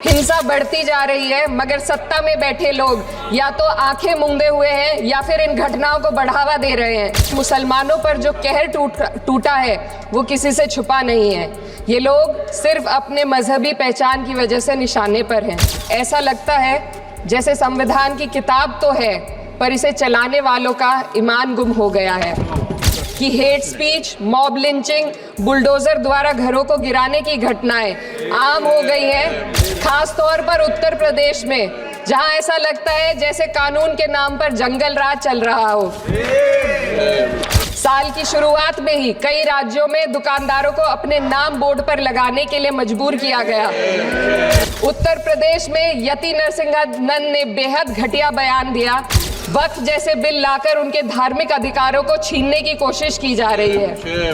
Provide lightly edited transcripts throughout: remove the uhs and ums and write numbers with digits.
हिंसा बढ़ती जा रही है, मगर सत्ता में बैठे लोग या तो आंखें मूंदे हुए हैं या फिर इन घटनाओं को बढ़ावा दे रहे हैं। मुसलमानों पर जो कहर टूटा है वो किसी से छुपा नहीं है। ये लोग सिर्फ अपने मजहबी पहचान की वजह से निशाने पर हैं। ऐसा लगता है जैसे संविधान की किताब तो है, पर इसे चलाने वालों का ईमान गुम हो गया है कि hate speech, mob lynching, bulldozer द्वारा घरों को गिराने की घटनाएं आम हो गई हैं, खास तौर पर उत्तर प्रदेश में, जहां ऐसा लगता है जैसे कानून के नाम पर जंगल राज चल रहा हो। साल की शुरुआत में ही कई राज्यों में दुकानदारों को अपने नाम बोर्ड पर लगाने के लिए मजबूर किया गया। उत्तर प्रदेश में यति नरसिंहानंद ने बेहद घटिया बयान दिया। वक्फ जैसे बिल लाकर उनके धार्मिक अधिकारों को छीनने की कोशिश की जा रही है।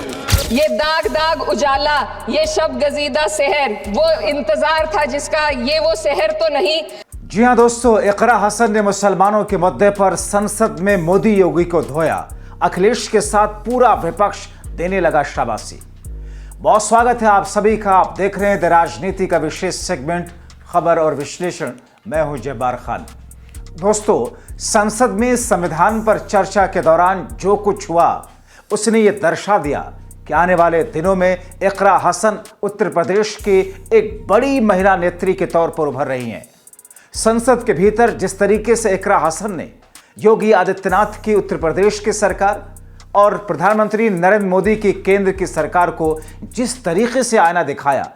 ये दाग दाग उजाला, ये शब गजीदा शहर, वो इंतजार था जिसका, ये वो शहर तो नहीं। जी हाँ दोस्तों, इकरा हसन ने मुसलमानों के मुद्दे पर संसद में मोदी योगी को धोया। अखिलेश के साथ पूरा विपक्ष देने लगा शाबाशी। बहुत स्वागत है आप सभी का। आप देख रहे हैं द राजनीति का विशेष सेगमेंट खबर और विश्लेषण। मैं हूं जब्बार खान। दोस्तों, संसद में संविधान पर चर्चा के दौरान जो कुछ हुआ उसने ये दर्शा दिया कि आने वाले दिनों में इकरा हसन उत्तर प्रदेश की एक बड़ी महिला नेत्री के तौर पर उभर रही हैं। संसद के भीतर जिस तरीके से इकरा हसन ने योगी आदित्यनाथ की उत्तर प्रदेश की सरकार और प्रधानमंत्री नरेंद्र मोदी की केंद्र की सरकार को जिस तरीके से आईना दिखाया,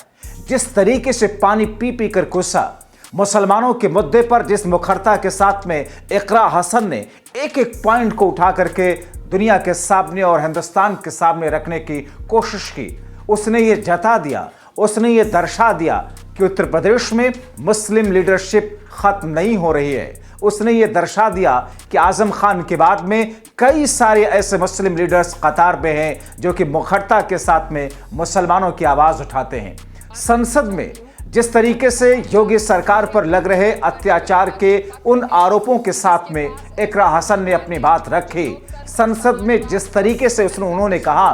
जिस तरीके से पानी पी पी कर कोसा, मुसलमानों के मुद्दे पर जिस मुखरता के साथ में इकरा हसन ने एक एक पॉइंट को उठा करके दुनिया के सामने और हिंदुस्तान के सामने रखने की कोशिश की, उसने ये जता दिया, उसने ये दर्शा दिया कि उत्तर प्रदेश में मुस्लिम लीडरशिप खत्म नहीं हो रही है। उसने ये दर्शा दिया कि आजम खान के बाद में कई सारे ऐसे मुस्लिम लीडर्स कतार में हैं जो कि मुखरता के साथ में मुसलमानों की आवाज़ उठाते हैं। संसद में जिस तरीके से योगी सरकार पर लग रहे अत्याचार के उन आरोपों के साथ में इकरा हसन ने अपनी बात रखी। संसद में जिस तरीके से उन्होंने कहा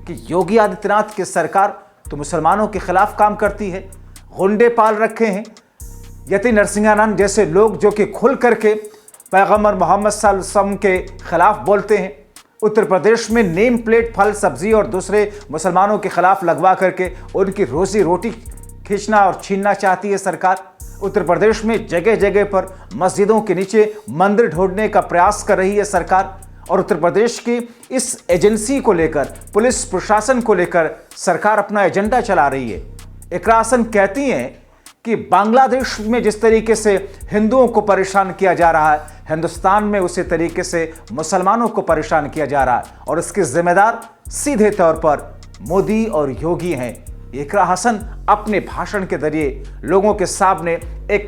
कि योगी आदित्यनाथ की सरकार तो मुसलमानों के खिलाफ काम करती है, गुंडे पाल रखे हैं। यति नरसिंहानंद जैसे लोग जो कि खुल करके पैगंबर मोहम्मद सल्लल्लाहु अलैहि वसल्लम के खिलाफ बोलते हैं। उत्तर प्रदेश में नेम प्लेट फल सब्जी और दूसरे मुसलमानों के खिलाफ लगवा करके उनकी रोजी रोटी खींचना और छीनना चाहती है सरकार। उत्तर प्रदेश में जगह जगह पर मस्जिदों के नीचे मंदिर ढूंढने का प्रयास कर रही है सरकार। और उत्तर प्रदेश की इस एजेंसी को लेकर, पुलिस प्रशासन को लेकर सरकार अपना एजेंडा चला रही है। इकरा हसन कहती हैं कि बांग्लादेश में जिस तरीके से हिंदुओं को परेशान किया जा रहा है, हिंदुस्तान में उसी तरीके से मुसलमानों को परेशान किया जा रहा है और इसके जिम्मेदार सीधे तौर पर मोदी और योगी हैं। इकरा हसन अपने भाषण के जरिए लोगों के सामने एक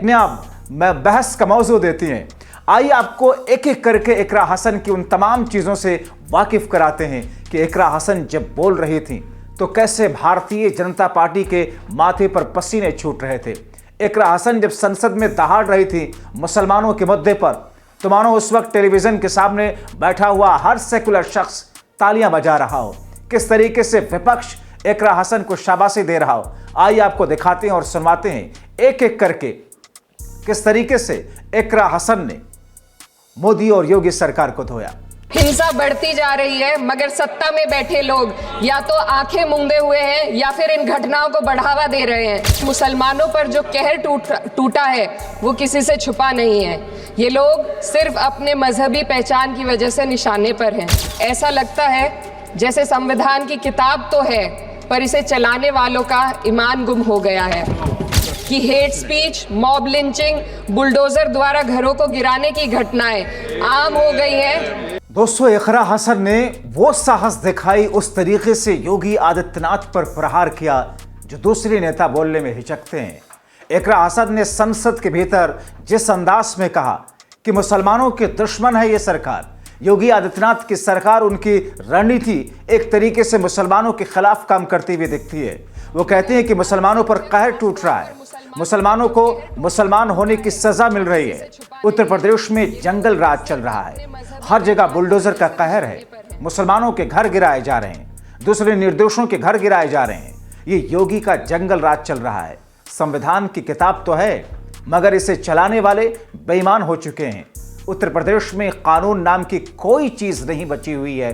नया बहस का मौजू देती हैं। आइए आपको एक एक करके इकरा हसन की उन तमाम चीज़ों से वाकिफ कराते हैं कि इकरा हसन जब बोल रही थी तो कैसे भारतीय जनता पार्टी के माथे पर पसीने छूट रहे थे। इकरा हसन जब संसद में दहाड़ रही थी मुसलमानों के मुद्दे पर, तो मानो उस वक्त टेलीविजन के सामने बैठा हुआ हर सेकुलर शख्स तालियां बजा रहा हो। किस तरीके से विपक्ष इकरा हसन को शाबाशी दे रहा हो, आइए आपको दिखाते हैं और सुनवाते हैं एक एक करके किस तरीके से इकरा हसन ने मोदी और योगी सरकार को धोया। हिंसा बढ़ती जा रही है, मगर सत्ता में बैठे लोग या तो आंखें मूंदे हुए हैं या फिर इन घटनाओं को बढ़ावा दे रहे हैं। मुसलमानों पर जो कहर टूटा है वो किसी से छुपा नहीं है। ये लोग सिर्फ अपने मजहबी पहचान की वजह से निशाने पर हैं। ऐसा लगता है जैसे संविधान की किताब तो है, पर इसे चलाने वालों का ईमान गुम हो गया है कि hate speech, mob lynching, bulldozer द्वारा घरों को गिराने की घटनाएं आम हो गई हैं। दोस्तों, इकरा हसन ने वो साहस दिखाई, उस तरीके से योगी आदित्यनाथ पर प्रहार किया जो दूसरे नेता बोलने में हिचकते हैं। इकरा हसन ने संसद के भीतर जिस अंदाज में कहा कि मुसलमानों के दुश्मन है ये सरकार, योगी आदित्यनाथ की सरकार, उनकी रणनीति एक तरीके से मुसलमानों के खिलाफ काम करती हुई दिखती है। वो कहते हैं कि मुसलमानों पर कहर टूट रहा है, मुसलमानों को मुसलमान होने की सजा मिल रही है। उत्तर प्रदेश में जंगल राज चल रहा है, हर जगह बुलडोजर का कहर है, मुसलमानों के घर गिराए जा रहे हैं, दूसरे निर्दोषों के घर गिराए जा रहे हैं। ये योगी का जंगल राज चल रहा है। संविधान की किताब तो है, मगर इसे चलाने वाले बेईमान हो चुके हैं। उत्तर प्रदेश में कानून नाम की कोई चीज नहीं बची हुई है।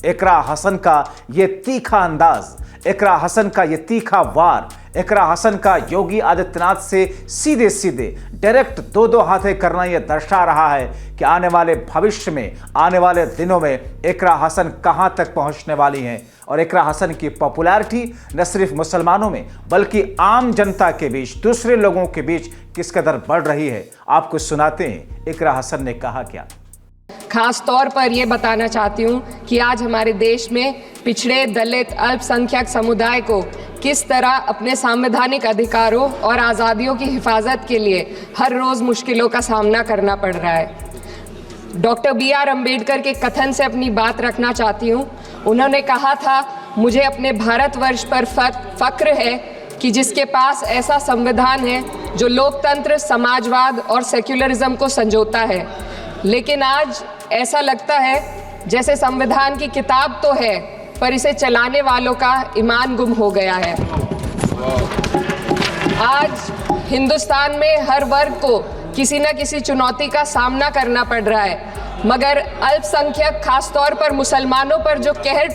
इकरा हसन का ये तीखा अंदाज, इकरा हसन का ये तीखा वार, इकरा हसन का योगी आदित्यनाथ से सीधे सीधे डायरेक्ट दो हाथे करना यह दर्शा रहा है कि आने वाले भविष्य में, आने वाले दिनों में इकरा हसन कहां तक पहुंचने वाली हैं। और इकरा हसन की पॉपुलैरिटी न सिर्फ मुसलमानों में बल्कि आम जनता के बीच, दूसरे लोगों के बीच किस कदर बढ़ रही है। आपको सुनाते हैं इकरा हसन ने कहा क्या। खास तौर पर यह बताना चाहती हूँ कि आज हमारे देश में पिछड़े, दलित, अल्पसंख्यक समुदाय को किस तरह अपने संवैधानिक अधिकारों और आज़ादियों की हिफाजत के लिए हर रोज़ मुश्किलों का सामना करना पड़ रहा है। Doctor B.R. अम्बेडकर के कथन से अपनी बात रखना चाहती हूँ। उन्होंने कहा था, मुझे अपने भारतवर्ष पर फक्र है कि जिसके पास ऐसा संविधान है जो लोकतंत्र, समाजवाद और सेक्युलरिज्म को संजोता है। लेकिन आज ऐसा लगता है जैसे संविधान की किताब तो है, पर इसे चलाने वालों का ईमान गुम हो गया है। आज हिंदुस्तान में हर वर्ग को किसी न किसी चुनौती का सामना करना पड़ रहा है, मगर अल्पसंख्यक, खासतौर पर मुसलमानों पर जो कहर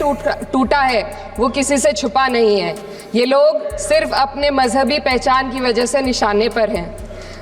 टूटा है वो किसी से छुपा नहीं है। ये लोग सिर्फ अपने मजहबी पहचान की वजह से निशाने पर हैं।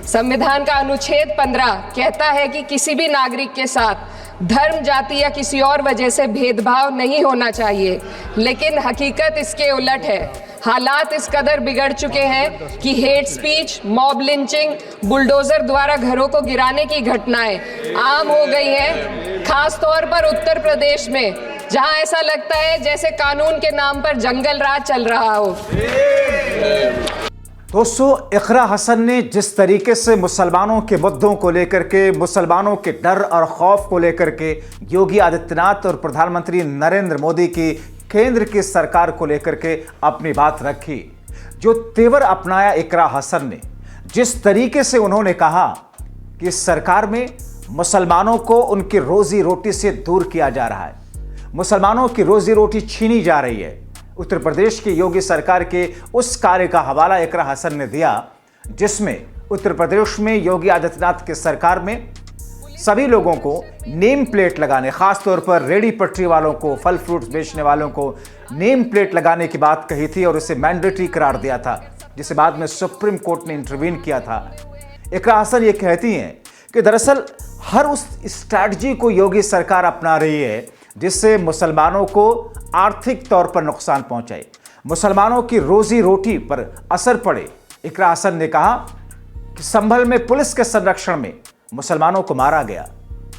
संविधान का अनुच्छेद 15 कहता है कि किसी भी नागरिक के साथ धर्म, जाति या किसी और वजह से भेदभाव नहीं होना चाहिए, लेकिन हकीकत इसके उलट है। हालात इस कदर बिगड़ चुके हैं कि hate speech, mob lynching, bulldozer द्वारा घरों को गिराने की घटनाएं आम हो गई हैं, खास तौर पर उत्तर प्रदेश में, जहां ऐसा लगता है जैसे कानून के नाम पर जंगल राज चल रहा हो। दोस्तों, इकरा हसन ने जिस तरीके से मुसलमानों के मुद्दों को लेकर के, मुसलमानों के डर और खौफ को लेकर के योगी आदित्यनाथ और प्रधानमंत्री नरेंद्र मोदी की केंद्र की सरकार को लेकर के अपनी बात रखी, जो तेवर अपनाया इकरा हसन ने, जिस तरीके से उन्होंने कहा कि सरकार में मुसलमानों को उनकी रोजी रोटी से दूर किया जा रहा है, मुसलमानों की रोजी रोटी छीनी जा रही है। उत्तर प्रदेश की योगी सरकार के उस कार्य का हवाला इकरा हसन ने दिया जिसमें उत्तर प्रदेश में योगी आदित्यनाथ की सरकार में सभी लोगों को नेम प्लेट लगाने, खासतौर पर रेडी पटरी वालों को, फल फ्रूट्स बेचने वालों को नेम प्लेट लगाने की बात कही थी और उसे मैंडेटरी करार दिया था, जिसे बाद में सुप्रीम कोर्ट ने इंटरवीन किया था। इकरा हसन ये कहती हैं कि दरअसल हर उस स्ट्रैटेजी को योगी सरकार अपना रही है जिससे मुसलमानों को आर्थिक तौर पर नुकसान पहुंचे, मुसलमानों की रोजी रोटी पर असर पड़े। इकरा हसन ने कहा कि संभल में पुलिस के संरक्षण में मुसलमानों को मारा गया।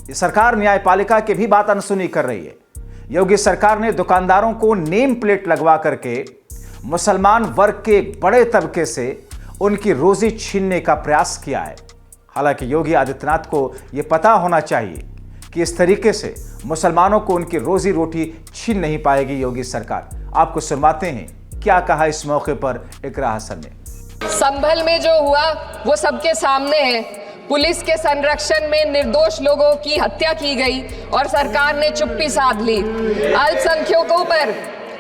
ये सरकार न्यायपालिका की भी बात अनसुनी कर रही है। योगी सरकार ने दुकानदारों को नेम प्लेट लगवा करके मुसलमान वर्ग के एक बड़े तबके से उनकी रोजी छीनने का प्रयास किया है। हालांकि योगी आदित्यनाथ को यह पता होना चाहिए कि इस तरीके से मुसलमानों को उनकी रोजी रोटी छीन नहीं पाएगी योगी सरकार। आपको सुनवाते हैं क्या कहा इस मौके पर इकरा हसन ने। संभल में जो हुआ वो सबके सामने है। पुलिस के संरक्षण में निर्दोष लोगों की हत्या की गई और सरकार ने चुप्पी साध ली। अल्पसंख्यकों पर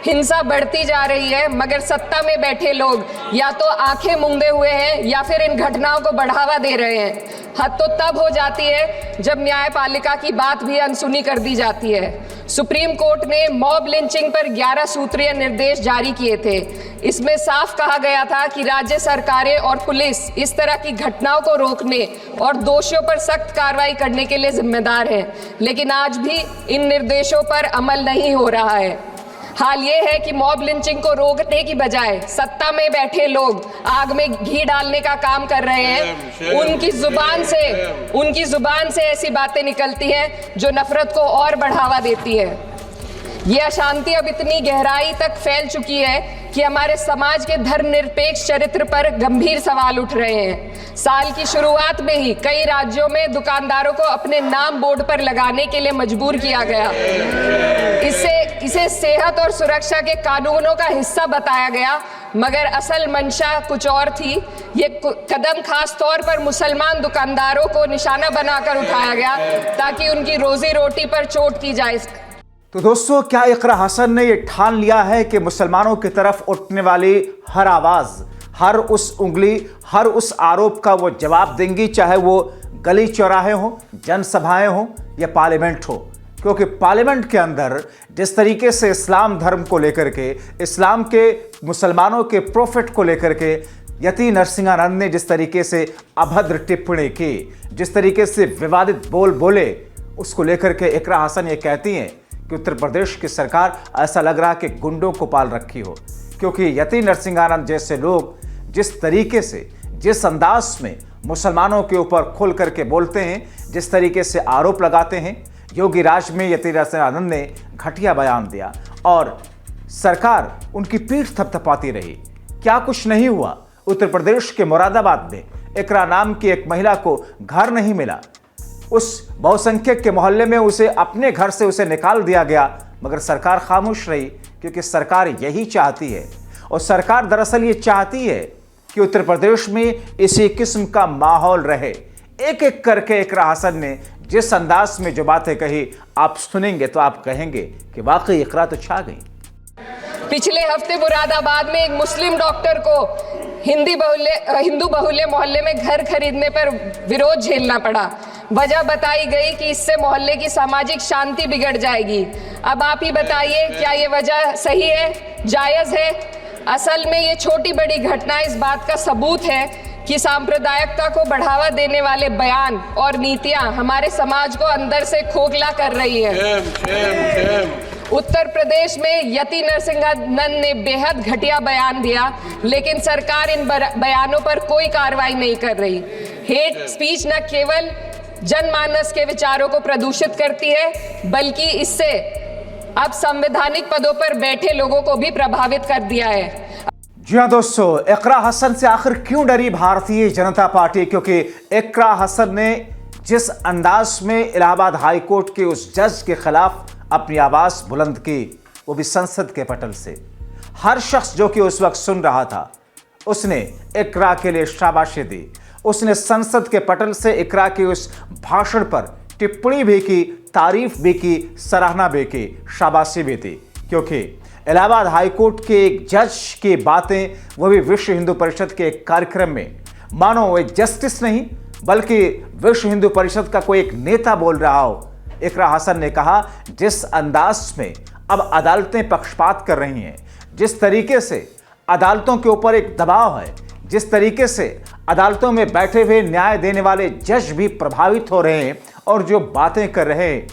हिंसा बढ़ती जा रही है, मगर सत्ता में बैठे लोग या तो आंखें मूंदे हुए हैं या फिर इन घटनाओं को बढ़ावा दे रहे हैं। हद तो तब हो जाती है जब न्यायपालिका की बात भी अनसुनी कर दी जाती है। सुप्रीम कोर्ट ने मॉब लिंचिंग पर 11 सूत्रीय निर्देश जारी किए थे। इसमें साफ कहा गया था कि राज्य सरकारें और पुलिस इस तरह की घटनाओं को रोकने और दोषियों पर सख्त कार्रवाई करने के लिए जिम्मेदार हैं, लेकिन आज भी इन निर्देशों पर अमल नहीं हो रहा है। हाल ये है कि मॉब लिंचिंग को रोकने की बजाय सत्ता में बैठे लोग आग में घी डालने का काम कर रहे हैं। उनकी जुबान से ऐसी बातें निकलती हैं जो नफरत को और बढ़ावा देती है। ये अशांति अब इतनी गहराई तक फैल चुकी है कि हमारे समाज के धर्मनिरपेक्ष चरित्र पर गंभीर सवाल उठ रहे हैं। साल की शुरुआत में ही कई राज्यों में दुकानदारों को अपने नाम बोर्ड पर लगाने के लिए मजबूर किया गया। इसे सेहत और सुरक्षा के कानूनों का हिस्सा बताया गया, मगर असल मंशा कुछ और थी। ये कदम खास तौर पर मुसलमान दुकानदारों को निशाना बनाकर उठाया गया ताकि उनकी रोजी रोटी पर चोट की जाए। तो दोस्तों, क्या इकरा हसन ने यह ठान लिया है कि मुसलमानों की तरफ उठने वाली हर आवाज, हर उस उंगली, हर उस आरोप का वो जवाब देंगी, चाहे वो गली चौराहे हो, जनसभाएं हो या पार्लियामेंट हो। क्योंकि पार्लियामेंट के अंदर जिस तरीके से इस्लाम धर्म को लेकर के, इस्लाम के, मुसलमानों के प्रॉफिट को लेकर के यति नरसिंहानंद ने जिस तरीके से अभद्र टिप्पणी की, जिस तरीके से विवादित बोल बोले, उसको लेकर के इकरा हसन ये कहती हैं कि उत्तर प्रदेश की सरकार ऐसा लग रहा है कि गुंडों को पाल रखी हो। क्योंकि यति नरसिंहानंद जैसे लोग जिस तरीके से, जिस अंदाज में मुसलमानों के ऊपर खुल करके बोलते हैं, जिस तरीके से आरोप लगाते हैं, योगी राज में यति नरसिंहानंद ने घटिया बयान दिया और सरकार उनकी पीठ थपथपाती रही। क्या कुछ नहीं हुआ। उत्तर प्रदेश के मुरादाबाद में इकरा नाम की एक महिला को घर नहीं मिला। उस बहुसंख्यक के मोहल्ले में उसे अपने घर से उसे निकाल दिया गया, मगर सरकार खामोश रही, क्योंकि सरकार यही चाहती है। और सरकार दरअसल ये चाहती है कि उत्तर प्रदेश में इसी किस्म का माहौल रहे। एक एक करके इकरा हसन ने जिस अंदाज में जो बातें कही, आप सुनेंगे तो आप कहेंगे कि वाकई इकरा तो छा गई। पिछले हफ्ते मुरादाबाद में एक मुस्लिम डॉक्टर को हिंदू बहुल्य मोहल्ले में घर खरीदने पर विरोध झेलना पड़ा। वजह बताई गई कि इससे मोहल्ले की सामाजिक शांति बिगड़ जाएगी। अब आप ही बताइए, क्या ये वजह सही है, जायज़ है? असल में ये छोटी बड़ी घटना इस बात का सबूत है कि सांप्रदायिकता को बढ़ावा देने वाले बयान और नीतियां हमारे समाज को अंदर से खोखला कर रही है। उत्तर प्रदेश में यति नरसिंहानंद ने बेहद घटिया बयान दिया, लेकिन सरकार इन बयानों पर कोई कार्रवाई नहीं कर रही। हेट स्पीच न केवल जनमानस के विचारों को प्रदूषित करती है, बल्कि इससे अब संवैधानिक पदों पर बैठे लोगों को भी प्रभावित कर दिया है। जी हाँ दोस्तों, इकरा हसन से आखिर क्यों डरी भारतीय जनता पार्टी? क्योंकि इकरा हसन ने जिस अंदाज में इलाहाबाद हाई कोर्ट के उस जज के खिलाफ अपनी आवाज बुलंद की, वो भी संसद के पटल से। हर शख्स जो कि उस वक्त सुन रहा था, उसने इकरा के लिए शाबाशी दी। उसने संसद के पटल से इकरा के उस भाषण पर टिप्पणी भी की, तारीफ भी की, सराहना भी की, शाबाशी भी दी। क्योंकि इलाहाबाद हाई कोर्ट के एक जज की बातें, वो भी विश्व हिंदू परिषद के एक कार्यक्रम में, मानो वो एक जस्टिस नहीं बल्कि विश्व हिंदू परिषद का कोई एक नेता बोल रहा हो। इकरा हसन ने कहा, जिस अंदाज में अब अदालतें पक्षपात कर रही हैं, जिस तरीके से अदालतों के ऊपर एक दबाव है, जिस तरीके से अदालतों में बैठे हुए न्याय देने वाले जज भी प्रभावित हो रहे हैं और जो बातें कर रहे हैं,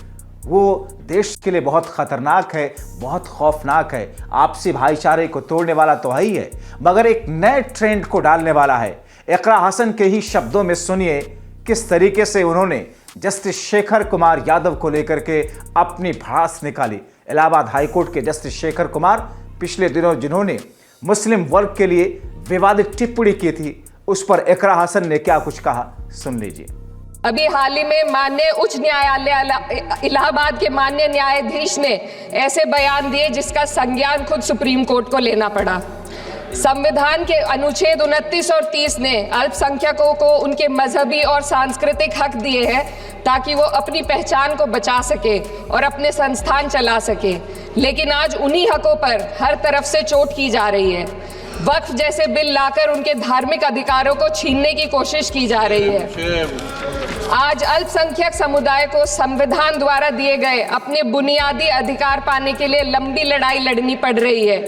वो देश के लिए बहुत खतरनाक है, बहुत खौफनाक है। आपसी भाईचारे को तोड़ने वाला तो है ही है, मगर एक नए ट्रेंड को डालने वाला है। इकरा हसन के ही शब्दों में सुनिए किस तरीके से उन्होंने जस्टिस शेखर कुमार यादव को लेकर के अपनी भड़ास निकाली। इलाहाबाद हाईकोर्ट के जस्टिस शेखर कुमार पिछले दिनों जिन्होंने मुस्लिम वर्ग के लिए विवादित टिप्पणी की थी, उस पर इकरा हसन ने क्या कुछ कहा, सुन लीजिए। अभी हाल ही में माननीय उच्च न्यायालय इलाहाबाद के माननीय न्यायाधीश ने ऐसे बयान दिए जिसका संज्ञान खुद सुप्रीम कोर्ट को लेना पड़ा। संविधान के अनुच्छेद 29 और 30 ने अल्पसंख्यकों को उनके मजहबी और सांस्कृतिक हक दिए हैं ताकि वो अपनी पहचान को बचा सके और अपने संस्थान चला सके, लेकिन आज उन्हीं हकों पर हर तरफ से चोट की जा रही है। वक्फ जैसे बिल लाकर उनके धार्मिक अधिकारों को छीनने की कोशिश की जा रही है। आज अल्पसंख्यक समुदाय को संविधान द्वारा दिए गए अपने बुनियादी अधिकार पाने के लिए लंबी लड़ाई लड़नी पड़ रही है।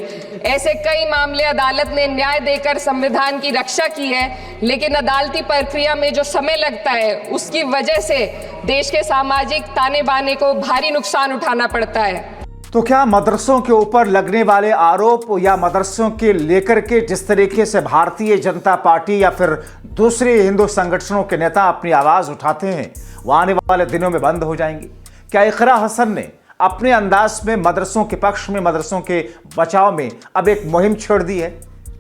ऐसे कई मामले अदालत ने न्याय देकर संविधान की रक्षा की है, लेकिन अदालती प्रक्रिया में जो समय लगता है उसकी वजह से देश के सामाजिक ताने बाने को भारी नुकसान उठाना पड़ता है। तो क्या मदरसों के ऊपर लगने वाले आरोप या मदरसों के लेकर के जिस तरीके से भारतीय जनता पार्टी या फिर दूसरे हिंदू संगठनों के नेता अपनी आवाज उठाते हैं, वो आने वाले दिनों में बंद हो जाएंगी? क्या इकरा हसन ने अपने अंदाज में मदरसों के पक्ष में, मदरसों के बचाव में अब एक मुहिम छेड़ दी है?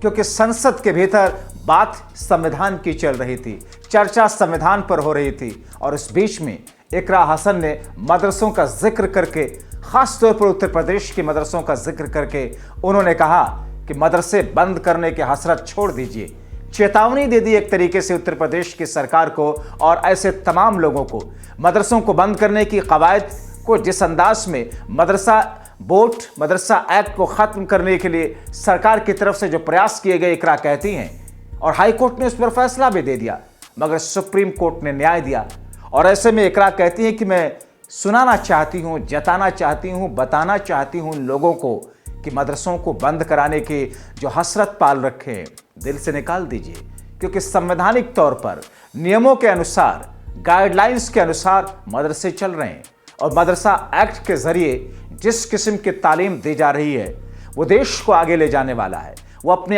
क्योंकि संसद के भीतर बात संविधान की चल रही थी, चर्चा संविधान पर हो रही थी, और इस बीच में इकरा हसन ने मदरसों का जिक्र करके, खास तौर पर उत्तर प्रदेश के मदरसों का जिक्र करके उन्होंने कहा कि मदरसे बंद करने की हसरत छोड़ दीजिए। चेतावनी दे दी एक तरीके से उत्तर प्रदेश की सरकार को और ऐसे तमाम लोगों को। मदरसों को बंद करने की कवायद को जिस अंदाज में मदरसा बोर्ड, मदरसा एक्ट को ख़त्म करने के लिए सरकार की तरफ से जो प्रयास किए गए, इकरा कहती हैं और हाई कोर्ट ने उस पर फैसला भी दे दिया, मगर सुप्रीम कोर्ट ने न्याय दिया। और ऐसे में इकरा कहती है कि मैं सुनाना चाहती हूँ, जताना चाहती हूँ, बताना चाहती हूँ लोगों को कि मदरसों को बंद कराने की जो हसरत पाल रखे हैं दिल से निकाल दीजिए, क्योंकि संवैधानिक तौर पर नियमों के अनुसार, गाइडलाइंस के अनुसार मदरसे चल रहे हैं। और मदरसा एक्ट के जरिए जिस किस्म की तालीम दी जा रही है वो देश को आगे ले जाने वाला है। वो अपने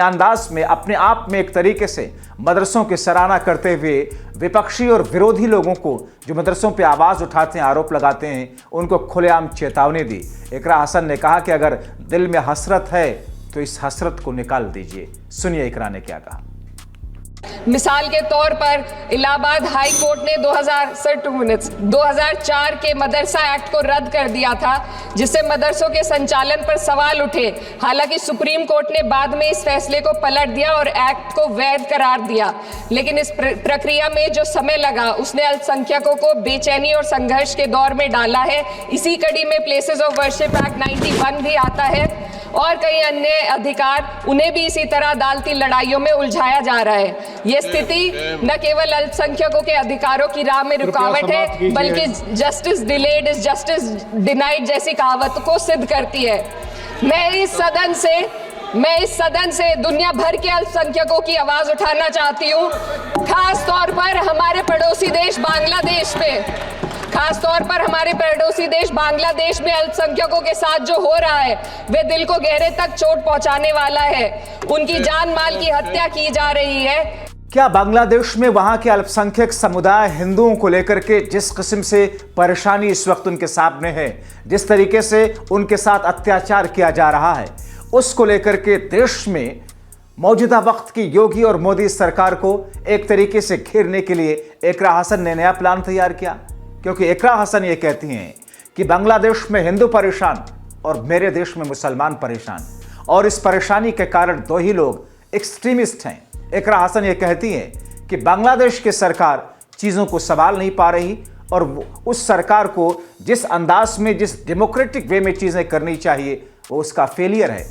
अंदाज में, अपने आप में एक तरीके से मदरसों की सराहना करते हुए विपक्षी और विरोधी लोगों को जो मदरसों पे आवाज़ उठाते हैं, आरोप लगाते हैं, उनको खुलेआम चेतावनी दी। इकरा हसन ने कहा कि अगर दिल में हसरत है तो इस हसरत को निकाल दीजिए। सुनिए इकरा ने क्या कहा। मिसाल के तौर पर इलाहाबाद हाई कोर्ट ने 2004 के मदरसा एक्ट को रद्द कर दिया था, जिससे मदरसों के संचालन पर सवाल उठे। हालांकि सुप्रीम कोर्ट ने बाद में इस फैसले को पलट दिया और एक्ट को वैध करार दिया, लेकिन इस प्रक्रिया में जो समय लगा उसने अल्पसंख्यकों को बेचैनी और संघर्ष के दौर में डाला है। इसी कड़ी में प्लेसेस ऑफ वर्शिप एक्ट 91 भी आता है और कई अन्य अधिकार, उन्हें भी इसी तरह अदालती लड़ाइयों में उलझाया जा रहा है। ये स्थिति न केवल अल्पसंख्यकों के अधिकारों की राह में रुकावट है, बल्कि justice delayed is justice denied जैसी कहावत को सिद्ध करती है। मैं इस सदन से दुनिया भर के अल्पसंख्यकों की आवाज उठाना चाहती हूँ, खास तौर पर हमारे पड़ोसी देश बांग्लादेश में अल्पसंख्यकों के साथ जो हो रहा है वे दिल को गहरे तक चोट पहुंचाने वाला है। उनकी जान माल की हत्या की जा रही है। क्या बांग्लादेश में वहां के अल्पसंख्यक समुदाय हिंदुओं को लेकर के जिस किस्म से परेशानी इस वक्त उनके सामने है, जिस तरीके से उनके साथ अत्याचार किया जा रहा है, उसको लेकर के देश में मौजूदा वक्त की योगी और मोदी सरकार को एक तरीके से घेरने के लिए इकरा हसन ने नया प्लान तैयार किया। क्योंकि इकरा हसन ये कहती हैं कि बांग्लादेश में हिंदू परेशान और मेरे देश में मुसलमान परेशान, और इस परेशानी के कारण दो ही लोग एक्सट्रीमिस्ट हैं। इकरा हसन ये कहती हैं कि बांग्लादेश की सरकार चीज़ों को संभाल नहीं पा रही और उस सरकार को जिस अंदाज में, जिस डेमोक्रेटिक वे में चीज़ें करनी चाहिए वो उसका फेलियर है।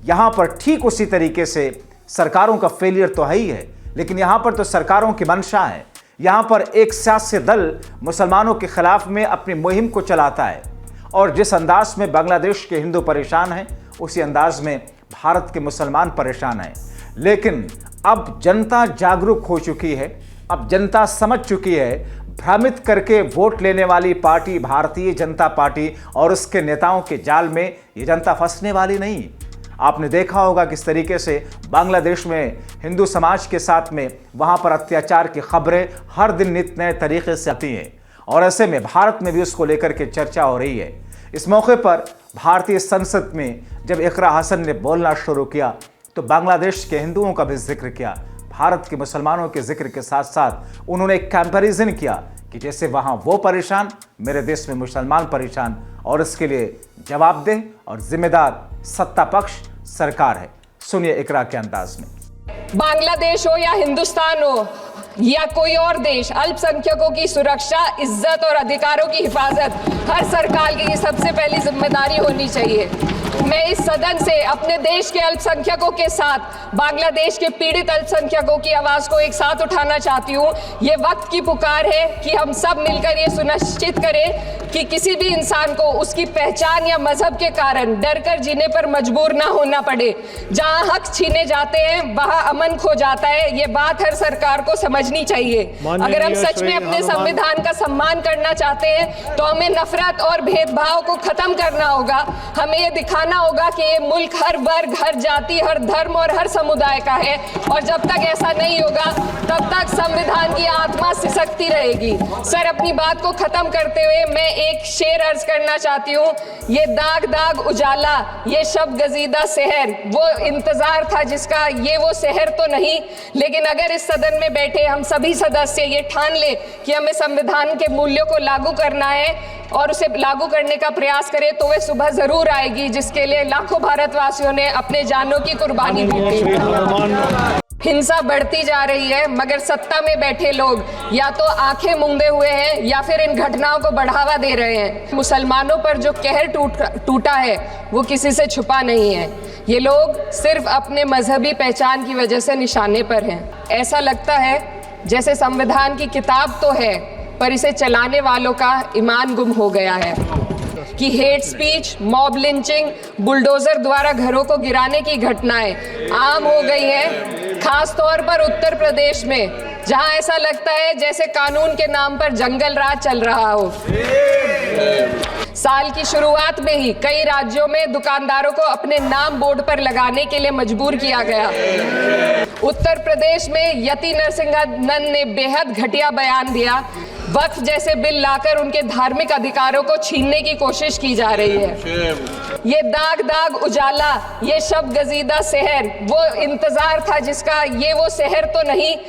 यहाँ पर ठीक उसी तरीके से सरकारों का फेलियर तो है ही है, लेकिन यहाँ पर तो सरकारों की मंशा है। यहाँ पर एक सियासी दल मुसलमानों के खिलाफ में अपनी मुहिम को चलाता है, और जिस अंदाज में बांग्लादेश के हिंदू परेशान हैं उसी अंदाज में भारत के मुसलमान परेशान हैं। लेकिन अब जनता जागरूक हो चुकी है, अब जनता समझ चुकी है। भ्रमित करके वोट लेने वाली पार्टी भारतीय जनता पार्टी और उसके नेताओं के जाल में ये जनता फंसने वाली नहीं। आपने देखा होगा किस तरीके से बांग्लादेश में हिंदू समाज के साथ में वहाँ पर अत्याचार की खबरें हर दिन नित नए तरीके से आती हैं, और ऐसे में भारत में भी उसको लेकर के चर्चा हो रही है। इस मौके पर भारतीय संसद में जब इकरा हसन ने बोलना शुरू किया तो बांग्लादेश के हिंदुओं का भी जिक्र किया, भारत के मुसलमानों के जिक्र के साथ साथ उन्होंने एक कंपैरिजन किया कि जैसे वहाँ वो परेशान, मेरे देश में मुसलमान परेशान, और इसके लिए जवाबदेह और जिम्मेदार सत्ता पक्ष सरकार है। सुनिए इकरा के अंदाज में। बांग्लादेश हो या हिंदुस्तान हो या कोई और देश, अल्पसंख्यकों की सुरक्षा, इज्जत और अधिकारों की हिफाजत हर सरकार की सबसे पहली जिम्मेदारी होनी चाहिए। मैं इस सदन से अपने देश के अल्पसंख्यकों के साथ बांग्लादेश के पीड़ित अल्पसंख्यकों की आवाज को एक साथ उठाना चाहती हूँ। ये वक्त की पुकार है कि हम सब मिलकर ये सुनिश्चित करें कि किसी भी इंसान को उसकी पहचान या मजहब के कारण डर कर जीने पर मजबूर ना होना पड़े। जहाँ हक छीने जाते हैं वहाँ अमन खो जाता है। ये बात हर सरकार को समझनी चाहिए। अगर हम सच में अपने संविधान का सम्मान करना चाहते हैं तो हमें नफरत और भेदभाव को खत्म करना होगा। हमें ये दिखाना होगा कि ये मुल्क हर वर्ग, हर जाति, हर धर्म और हर समुदाय का है, और जब तक ऐसा नहीं होगा तब तक संविधान की आत्मा सिसकती रहेगी। सर, अपनी बात को खत्म करते हुए मैं एक शेर अर्ज करना चाहती हूँ। ये दाग दाग उजाला, ये शब गजीदा शहर, वो इंतजार था जिसका, ये वो शहर तो नहीं। लेकिन अगर इस सदन में बैठे हम सभी सदस्य ये ठान ले कि हमें संविधान के मूल्यों को लागू करना है और उसे लागू करने का प्रयास करें, तो वह सुबह जरूर आएगी जिसके लिए लाखों भारतवासियों ने अपने जानों की कुर्बानी दी थी। हिंसा बढ़ती जा रही है, मगर सत्ता में बैठे लोग या तो आंखें मूंदे हुए हैं या फिर इन घटनाओं को बढ़ावा दे रहे हैं। मुसलमानों पर जो कहर टूटा है वो किसी से छुपा नहीं है। ये लोग सिर्फ अपने मजहबी पहचान की वजह से निशाने पर हैं। ऐसा लगता है जैसे संविधान की किताब तो है, पर इसे चलाने वालों का ईमान गुम हो गया है कि hate speech, mob lynching, bulldozer द्वारा घरों को गिराने की घटनाएं आम हो गई हैं, खास तौर पर उत्तर प्रदेश में, जहां ऐसा लगता है जैसे कानून के नाम पर जंगल राज चल रहा हो। साल की शुरुआत में ही कई राज्यों में दुकानदारों को अपने नाम बोर्ड पर लगाने के लिए मजबूर किया गया। उत्तर प्रदेश में यति नरसिंहानंद ने बेहद घटिया बयान दिया। वक्फ जैसे बिल लाकर उनके धार्मिक अधिकारों को छीनने की कोशिश की जा रही है। ये दाग दाग उजाला, ये शब गजीदा शहर, वो इंतजार था जिसका, ये वो शहर तो नहीं